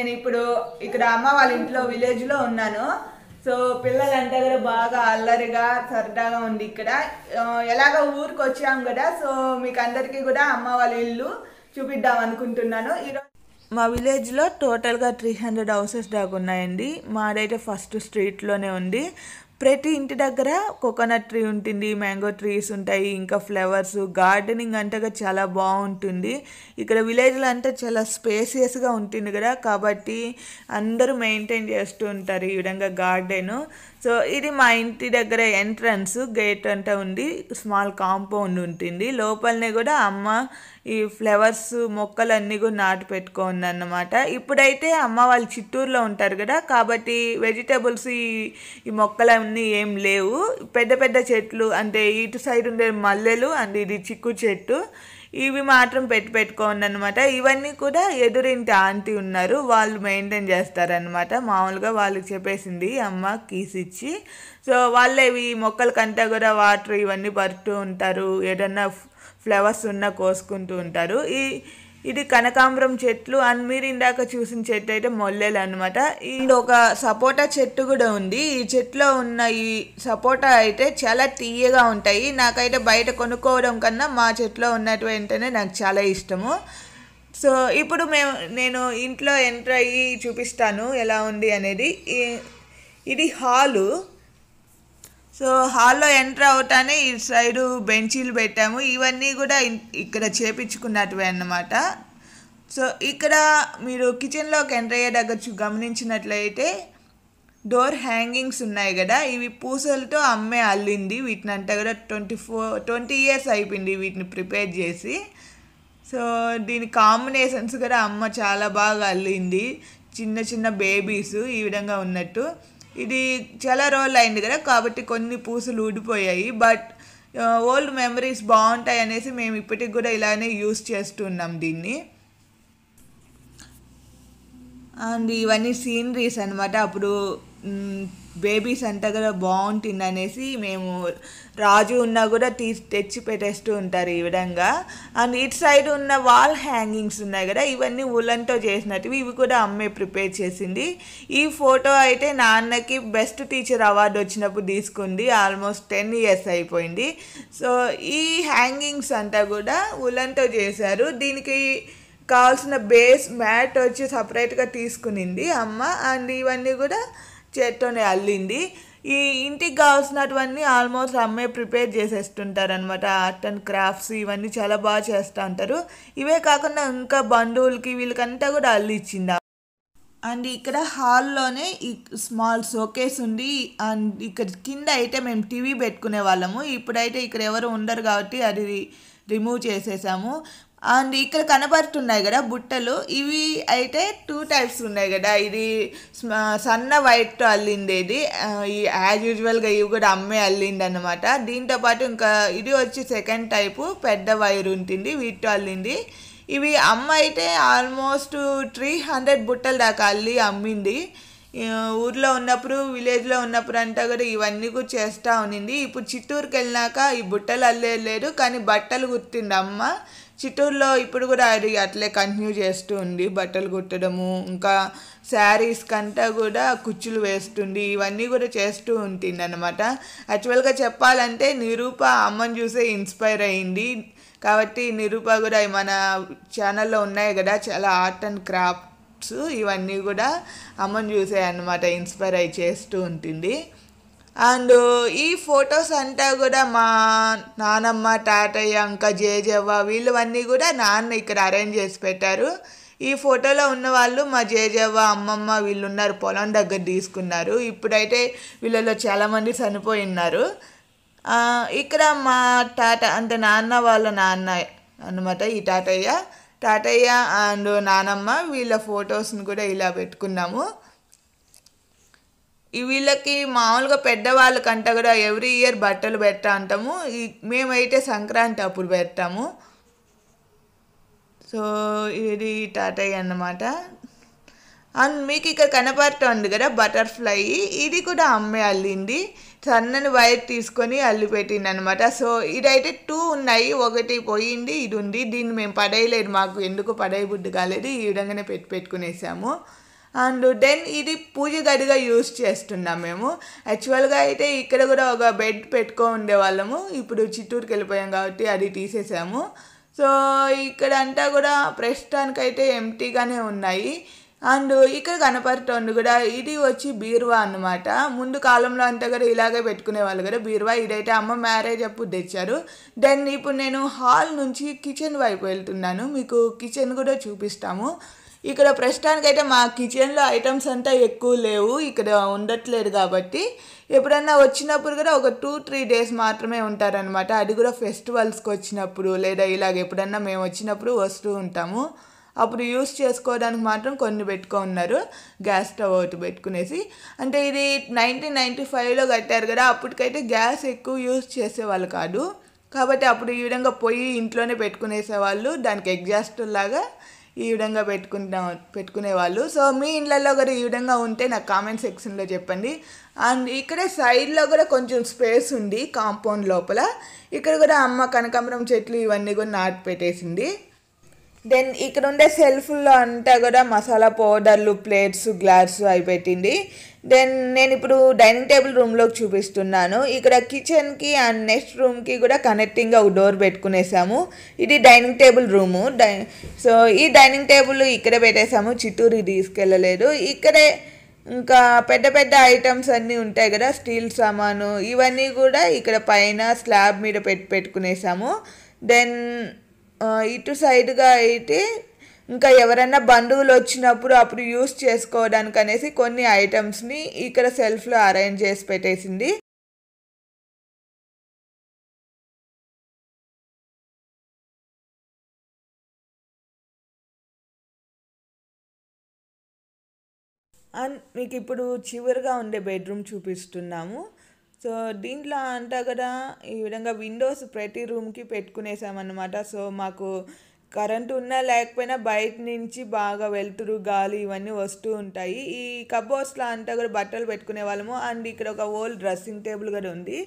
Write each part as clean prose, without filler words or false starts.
నేను ఇప్పుడు ఇక్కడ అమ్మ వాళ్ళ ఇంట్లో విలేజ్లో ఉన్నాను. సో పిల్లలంతా కూడా బాగా అల్లరిగా సరదాగా ఉంది ఇక్కడ. ఎలాగో ఊరికి వచ్చాం కదా, సో మీకు అందరికీ కూడా అమ్మ వాళ్ళ ఇల్లు చూపిద్దాం అనుకుంటున్నాను ఈరోజు. మా విలేజ్లో టోటల్గా 300 హౌసెస్ దాకా ఉన్నాయండి. మాదైతే ఫస్ట్ స్ట్రీట్లోనే ఉంది. ప్రతి ఇంటి దగ్గర కోకోనట్ ట్రీ ఉంటుంది, మ్యాంగో ట్రీస్ ఉంటాయి, ఇంకా ఫ్లవర్స్, గార్డెనింగ్ అంతగా చాలా బాగుంటుంది. ఇక్కడ విలేజ్లో అంటే చాలా స్పేసియస్గా ఉంటుంది కదా, కాబట్టి అందరూ మెయింటైన్ చేస్తూ ఉంటారు ఈ విధంగా గార్డెను. సో ఇది మా ఇంటి దగ్గర ఎంట్రన్స్ గేట్ అంతా ఉంది, స్మాల్ కాంపౌండ్ ఉంటుంది. లోపలనే కూడా అమ్మ ఈ ఫ్లవర్స్ మొక్కలన్నీ కూడా నాటు పెట్టుకోండి అన్నమాట. ఇప్పుడైతే అమ్మ వాళ్ళు చిత్తూరులో ఉంటారు కదా, కాబట్టి వెజిటేబుల్స్ ఈ మొక్కలన్నీ ఏం లేవు. పెద్ద పెద్ద చెట్లు అంటే ఇటు సైడ్ ఉండే మల్లెలు అండ్ ఇది చిక్కు చెట్టు, ఇవి మాత్రం పెట్టుకోండి అనమాట. ఇవన్నీ కూడా ఎదురింటి ఆంటీ ఉన్నారు, వాళ్ళు మెయింటైన్ చేస్తారనమాట. మామూలుగా వాళ్ళకి చెప్పేసింది అమ్మ కీస్ ఇచ్చి. సో వాళ్ళే ఈ మొక్కలకంతా కూడా వాటర్ ఇవన్నీ పడుతూ ఉంటారు, ఏదన్నా ఫ్లవర్స్ ఉన్న కోసుకుంటూ ఉంటారు. ఇది కనకాంబరం చెట్లు అండ్ మీరు ఇందాక చూసిన చెట్టు అయితే మొల్లెలు అనమాట. ఇది ఒక సపోటా చెట్టు కూడా ఉంది. ఈ చెట్టులో ఉన్న ఈ సపోటా అయితే చాలా తీయగా ఉంటాయి. నాకైతే బయట కొనుక్కోవడం కన్నా మా చెట్లో ఉన్నటువంటినే నాకు చాలా ఇష్టము. సో ఇప్పుడు నేను ఇంట్లో ఎంటర్ అయ్యి చూపిస్తాను ఎలా ఉంది అనేది. ఇది హాలు. సో హాల్లో ఎంటర్ అవటానే ఈ సైడు బెంచీలు పెట్టాము. ఇవన్నీ కూడా ఇక్కడ చేపించుకున్నట్టువే అన్నమాట. సో ఇక్కడ మీరు కిచెన్లోకి ఎంటర్ అయ్యే దగ్గర గమనించినట్లయితే డోర్ హ్యాంగింగ్స్ ఉన్నాయి కదా, ఇవి పూసలతో అమ్మే అల్లింది. వీటిని అంతా కూడా 20 ఇయర్స్ అయిపోయింది వీటిని ప్రిపేర్ చేసి. సో దీని కాంబినేషన్స్ కూడా అమ్మ చాలా బాగా అల్లింది, చిన్న చిన్న బేబీస్ ఈ విధంగా ఉన్నట్టు. ఇది చాలా రోజులు అయింది కదా, కాబట్టి కొన్ని పూసలు ఊడిపోయాయి. బట్ ఓల్డ్ మెమరీస్ బాగుంటాయి అనేసి మేము ఇప్పటికి కూడా ఇలానే యూస్ చేస్తున్నాం దీన్ని. అండ్ ఇవన్నీ సీనరీస్ అనమాట. అప్పుడు బేబీస్ అంతా కూడా బాగుంటుంది అనేసి మేము రాజు ఉన్నా కూడా తెచ్చి పెట్టేస్తూ ఉంటారు ఈ విధంగా. అండ్ ఇటు సైడ్ ఉన్న వాల్ హ్యాంగింగ్స్ ఉన్నాయి కదా, ఇవన్నీ ఉలన్తో చేసినట్టు, ఇవి కూడా అమ్మే ప్రిపేర్ చేసింది. ఈ ఫోటో అయితే నాన్నకి బెస్ట్ టీచర్ అవార్డు వచ్చినప్పుడు తీసుకుంది. ఆల్మోస్ట్ 10 ఇయర్స్ అయిపోయింది. సో ఈ హ్యాంగింగ్స్ అంతా కూడా ఉలన్తో చేశారు. దీనికి కావాల్సిన బేస్ మ్యాట్ వచ్చి సపరేట్గా తీసుకునింది అమ్మ. అండ్ ఇవన్నీ కూడా చేత్తోనే అల్లింది. ఈ ఇంటికి కావాల్సినటువన్నీ ఆల్మోస్ట్ అమ్మే ప్రిపేర్ చేసేస్తుంటారు అనమాట. ఆర్ట్ అండ్ క్రాఫ్ట్స్ ఇవన్నీ చాలా బాగా చేస్తూ ఉంటారు. ఇవే కాకుండా ఇంకా బంధువులకి వీళ్ళకంతా కూడా అల్లిచ్చింది. అండ్ ఇక్కడ హాల్లోనే ఈ స్మాల్ షోకేస్ ఉంది. అండ్ ఇక్కడ కింద అయితే మేము టీవీ పెట్టుకునే వాళ్ళము. ఇప్పుడైతే ఇక్కడ ఎవరు ఉండరు కాబట్టి అది రిమూవ్ చేసేసాము. అండ్ ఇక్కడ కనబడుతున్నాయి కదా బుట్టలు, ఇవి అయితే 2 టైప్స్ ఉన్నాయి కదా. ఇది సన్న వైట్తో అల్లిండేది, ఈ యాజ్ యూజువల్గా ఇవి కూడా అమ్మే అల్లింది అనమాట. దీంతోపాటు ఇంకా ఇది వచ్చి సెకండ్ టైపు, పెద్ద వైర్ ఉంటుంది, వీటితో అల్లింది. ఇవి అమ్మ అయితే ఆల్మోస్ట్ 300 బుట్టలు దాకా అల్లి అమ్మింది. ఊర్లో ఉన్నప్పుడు విలేజ్లో ఉన్నప్పుడు అంతా కూడా ఇవన్నీ కూడా చేస్తూ ఉన్నింది. ఇప్పుడు చిత్తూరుకి వెళ్ళినాక ఈ బుట్టలు అల్లేదు, కానీ బట్టలు కుట్టింది అమ్మ. చిత్తూరులో ఇప్పుడు కూడా అది అట్లే కంటిన్యూ చేస్తూ ఉంది, బట్టలు కుట్టడము, ఇంకా శారీస్ కంతా కూడా కుచ్చులు వేస్తుంది, ఇవన్నీ కూడా చేస్తూ ఉంటుంది అనమాట. యాక్చువల్గా చెప్పాలంటే నిరూప అమ్మని చూసే ఇన్స్పైర్ అయ్యింది. కాబట్టి నిరూప కూడా మన ఛానల్లో ఉన్నాయి కదా చాలా ఆర్ట్ అండ్ క్రాఫ్ట్స్, ఇవన్నీ కూడా అమ్మని చూసే అన్నమాట ఇన్స్పైర్ అయ్యి చేస్తూ ఉంటుంది. అండ్ ఈ ఫొటోస్ అంతా కూడా మా నానమ్మ, తాతయ్య, ఇంకా జేజవ్వ వీళ్ళవన్నీ కూడా నాన్న ఇక్కడ అరేంజ్ చేసి పెట్టారు. ఈ ఫోటోలో ఉన్న వాళ్ళు మా జేజవ్వ, అమ్మమ్మ వీళ్ళు ఉన్నారు, పొలం దగ్గర తీసుకున్నారు. ఇప్పుడైతే వీళ్ళలో చాలామంది చనిపోయి ఉన్నారు. ఇక్కడ మా తాత అంటే నాన్న వాళ్ళ నాన్న అన్నమాట ఈ తాతయ్య అండ్ నానమ్మ వీళ్ళ ఫొటోస్ని కూడా ఇలా పెట్టుకున్నాము. వీళ్ళకి మామూలుగా పెద్దవాళ్ళకంట కూడా ఎవ్రీ ఇయర్ బట్టలు పెడతా ఉంటాము. మేమైతే సంక్రాంతి అప్పుడు పెడతాము. సో ఇది తాతయ్య అన్నమాట. అండ్ మీకు ఇక్కడ కనపడుతుంది కదా బటర్ఫ్లై, ఇది కూడా అమ్మే అల్లింది. సన్నని వైర్ తీసుకొని అల్లి పెట్టింది అనమాట. సో ఇదైతే 2 ఉన్నాయి, ఒకటి పోయింది, ఇది ఉంది. దీన్ని మేము పడేయలేదు, మాకు ఎందుకు పడేయ బుద్ధి కాలేదు, ఈ విధంగానే పెట్టుకునేసాము. అండ్ దెన్ ఇది పూజ గదిగా యూస్ చేస్తున్నాం మేము. యాక్చువల్గా అయితే ఇక్కడ కూడా ఒక బెడ్ పెట్టుకో ఉండేవాళ్ళము, ఇప్పుడు చిత్తూరుకి వెళ్ళిపోయాం కాబట్టి అది తీసేసాము. సో ఇక్కడ అంతా కూడా ప్రస్తుతానికైతే ఎంటీగానే ఉన్నాయి. అండ్ ఇక్కడ కనపడుతోంది కూడా, ఇది వచ్చి బీరువా అన్నమాట. ముందు కాలంలో అంతా కూడా ఇలాగే పెట్టుకునేవాళ్ళు కదా బీరువా. ఇదైతే అమ్మ మ్యారేజ్ అప్పుడు తెచ్చారు. దెన్ ఇప్పుడు నేను హాల్ నుంచి కిచెన్ వైపు వెళ్తున్నాను, మీకు కిచెన్ కూడా చూపిస్తాము. ఇక్కడ ప్రస్తుతానికైతే మా కిచెన్లో ఐటమ్స్ అంతా ఎక్కువ లేవు, ఇక్కడ ఉండట్లేదు కాబట్టి ఎప్పుడన్నా వచ్చినప్పుడు కూడా ఒక 2-3 డేస్ మాత్రమే ఉంటారనమాట. అది కూడా ఫెస్టివల్స్కి వచ్చినప్పుడు లేదా ఇలాగ ఎప్పుడన్నా మేము వచ్చినప్పుడు వస్తూ ఉంటాము. అప్పుడు యూస్ చేసుకోవడానికి మాత్రం కొన్ని పెట్టుకున్నారు, గ్యాస్ స్టవ్ ఒకటి పెట్టుకునేసి. అంటే ఇది 1995లో కట్టారు కదా, అప్పటికైతే గ్యాస్ ఎక్కువ యూస్ చేసేవాళ్ళు కాదు కాబట్టి అప్పుడు ఈ విధంగా పొయ్యి ఇంట్లోనే పెట్టుకునేసేవాళ్ళు, దానికి ఎగ్జాస్ట్ లాగా ఈ విధంగా పెట్టుకునేవాళ్ళు. సో మీ ఇళ్ళల్లో కూడా ఈ విధంగా ఉంటే నాకు కామెంట్ సెక్షన్లో చెప్పండి. అండ్ ఇక్కడే సైడ్లో కూడా కొంచెం స్పేస్ ఉంది కాంపౌండ్ లోపల, ఇక్కడ కూడా అమ్మ కనకాంబరం చెట్లు ఇవన్నీ కూడా నాటి పెట్టేసింది. దెన్ ఇక్కడ ఉండే సెల్ఫ్లో అంతా కూడా మసాలా పౌడర్లు, ప్లేట్స్, గ్లాస్ అవి పెట్టింది. దెన్ నేను ఇప్పుడు డైనింగ్ టేబుల్ రూమ్లోకి చూపిస్తున్నాను. ఇక్కడ కిచెన్కి అండ్ నెక్స్ట్ రూమ్కి కూడా కనెక్టింగ్గా ఒక డోర్ పెట్టుకునేసాము. ఇది డైనింగ్ టేబుల్ రూము. సో ఈ డైనింగ్ టేబుల్ ఇక్కడే పెట్టేసాము, చిత్తూరుకి తీసుకెళ్ళలేదు. ఇక్కడే ఇంకా పెద్ద పెద్ద ఐటమ్స్ అన్నీ ఉంటాయి కదా, స్టీల్ సామాను ఇవన్నీ కూడా ఇక్కడ పైన స్లాబ్ మీద పెట్టుకునేసాము. దెన్ ఇటు సైడ్గా అయితే ఇంకా ఎవరైనా బంధువులు వచ్చినప్పుడు అప్పుడు యూస్ చేసుకోవడానికి అనేసి కొన్ని ఐటమ్స్ని ఇక్కడ సెల్ఫ్లో అరేంజ్ చేసి పెట్టేసింది. అండ్ మీకు ఇప్పుడు చివరిగా ఉండే బెడ్రూమ్ చూపిస్తున్నాము. సో దీంట్లో అంతా కూడా ఈ విధంగా విండోస్ ప్రతి రూమ్కి పెట్టుకునేసామన్నమాట. సో మాకు కరెంటు ఉన్నా లేకపోయినా బయట నుంచి బాగా వెలుతురు, గాలి ఇవన్నీ వస్తూ ఉంటాయి. ఈ కబోర్డ్స్లో అంతా కూడా బట్టలు పెట్టుకునే వాళ్ళము. అండ్ ఇక్కడ ఒక ఓల్డ్ డ్రెస్సింగ్ టేబుల్ కూడా ఉంది,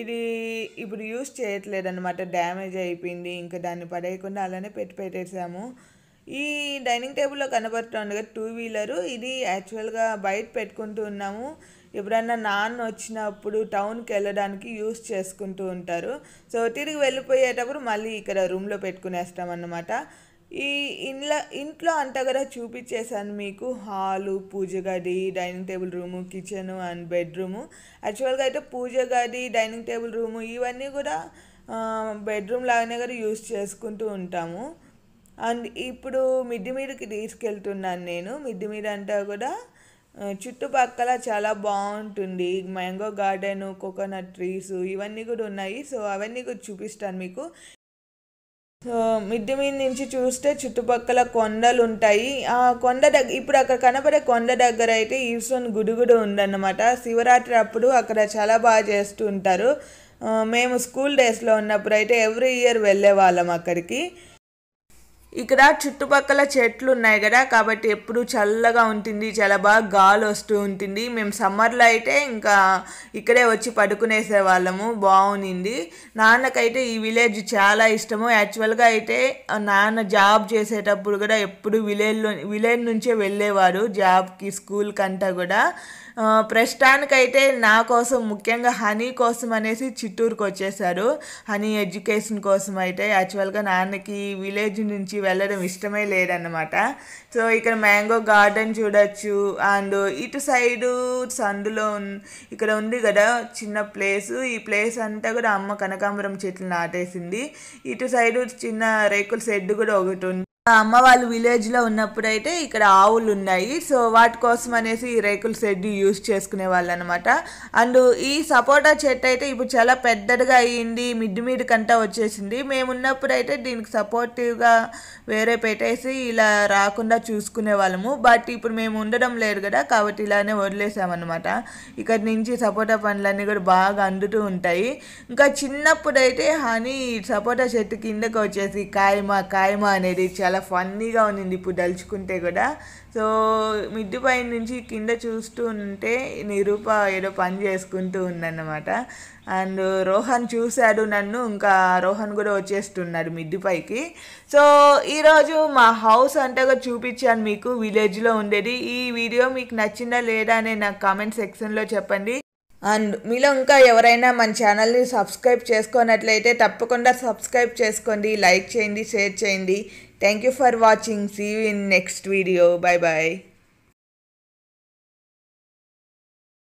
ఇది ఇప్పుడు యూస్ చేయట్లేదు అనమాట, డ్యామేజ్ అయిపోయింది. ఇంకా దాన్ని పడేయకుండా అలానే పెట్టేసాము. ఈ డైనింగ్ టేబుల్లో కనబడుతుంది కదా 2 వీలరు, ఇది యాక్చువల్గా బయట పెట్టుకుంటూ ఉన్నాము. ఎప్పుడన్నా నాన్న వచ్చినప్పుడు టౌన్కి వెళ్ళడానికి యూస్ చేసుకుంటూ ఉంటారు. సో తిరిగి వెళ్ళిపోయేటప్పుడు మళ్ళీ ఇక్కడ రూమ్లో పెట్టుకునేస్తామన్నమాట. ఈ ఇంట్లో అంతా కూడా చూపించేసాను మీకు, హాలు, పూజ గది, dining table room, kitchen and bedroom. యాక్చువల్గా అయితే పూజ గది, డైనింగ్ టేబుల్ రూము ఇవన్నీ కూడా బెడ్రూమ్ లాగానే కూడా యూస్ చేసుకుంటూ ఉంటాము. అండ్ ఇప్పుడు మిద్ది మీదకి తీసుకెళ్తున్నాను నేను. మిద్ది మీద అంతా కూడా చుట్టుపక్కల చాలా బాగుంటుంది, మ్యాంగో గార్డెను, కోకోనట్ ట్రీస్ ఇవన్నీ కూడా ఉన్నాయి. సో అవన్నీ కూడా చూపిస్తాను మీకు. సో మిద్ది మీద నుంచి చూస్తే చుట్టుపక్కల కొండలు ఉంటాయి. ఆ కొండ ఇప్పుడు అక్కడ కనబడే కొండ దగ్గర అయితే ఈశ్వరుని గుడి కూడా ఉందన్నమాట. శివరాత్రి అప్పుడు అక్కడ చాలా బాగా చేస్తూ ఉంటారు. మేము స్కూల్ డేస్లో ఉన్నప్పుడు అయితే ఎవ్రీ ఇయర్ వెళ్ళే వాళ్ళం అక్కడికి. ఇక్కడ చుట్టుపక్కల చెట్లు ఉన్నాయి కదా కాబట్టి ఎప్పుడు చల్లగా ఉంటుంది, చాలా బాగా గాలి వస్తూ ఉంటుంది. మేము సమ్మర్లో అయితే ఇంకా ఇక్కడే వచ్చి పడుకునేసే వాళ్ళము, బాగుంది. నాన్నకైతే ఈ విలేజ్ చాలా ఇష్టము. యాక్చువల్గా అయితే నాన్న జాబ్ చేసేటప్పుడు కూడా ఎప్పుడు విలేజ్ నుంచే వెళ్ళేవారు జాబ్కి, స్కూల్కి అంతా కూడా. ప్రస్తుతానికైతే నా కోసం, ముఖ్యంగా హనీ కోసం అనేసి చిత్తూరుకు వచ్చేసారు, హనీ ఎడ్యుకేషన్ కోసం. అయితే యాక్చువల్గా నాన్నకి విలేజ్ నుంచి వెళ్ళడం ఇష్టమే లేదన్నమాట. సో ఇక్కడ మ్యాంగో గార్డెన్ చూడొచ్చు. అండ్ ఇటు సైడు సందులో ఇక్కడ ఉంది కదా చిన్న ప్లేసు, ఈ ప్లేస్ అంతా కూడా అమ్మ కనకాంబరం చెట్లు నాటేసింది. ఇటు సైడు చిన్న రేకుల షెడ్ కూడా ఒకటి ఉంది. అమ్మ వాళ్ళు విలేజ్లో ఉన్నప్పుడైతే ఇక్కడ ఆవులు ఉన్నాయి, సో వాటి కోసం అనేసి ఈ రేకుల షెడ్ యూస్ చేసుకునే వాళ్ళు అనమాట. అండ్ ఈ సపోటా చెట్టు అయితే ఇప్పుడు చాలా పెద్దదిగా అయ్యింది, మీదకంతా వచ్చేసింది. మేము ఉన్నప్పుడు అయితే దీనికి సపోర్టివ్గా వేరే పెట్టేసి ఇలా రాకుండా చూసుకునే వాళ్ళము. బట్ ఇప్పుడు మేము ఉండడం లేదు కదా కాబట్టి ఇలానే వదిలేసామన్నమాట. ఇక్కడ నుంచి సపోటా పండ్లన్నీ కూడా బాగా అందుతూ ఉంటాయి. ఇంకా చిన్నప్పుడైతే హనీ సపోటా చెట్టు కిందకు వచ్చేసి కాయమా అనేది చాలా ఫన్నీగా ఉన్నింది ఇప్పుడు దలుచుకుంటే కూడా. సో మిద్ది పైన నుంచి కింద చూస్తూ ఉంటే నిరూప ఏదో పని చేసుకుంటూ ఉందన్నమాట. అండ్ రోహన్ చూశాడు నన్ను, ఇంకా రోహన్ కూడా వచ్చేస్తున్నాడు మిద్ది పైకి. సో ఈరోజు మా హౌస్ అంతగా చూపించాను మీకు, విలేజ్లో ఉండేది. ఈ వీడియో మీకు నచ్చిందా లేదా అని నాకు కామెంట్ సెక్షన్లో చెప్పండి. అండ్ మీలో ఇంకా ఎవరైనా మన ఛానల్ని సబ్స్క్రైబ్ చేసుకున్నట్లయితే తప్పకుండా సబ్స్క్రైబ్ చేసుకోండి, లైక్ చేయండి, షేర్ చేయండి. Thank you for watching. See you in next video. Bye bye.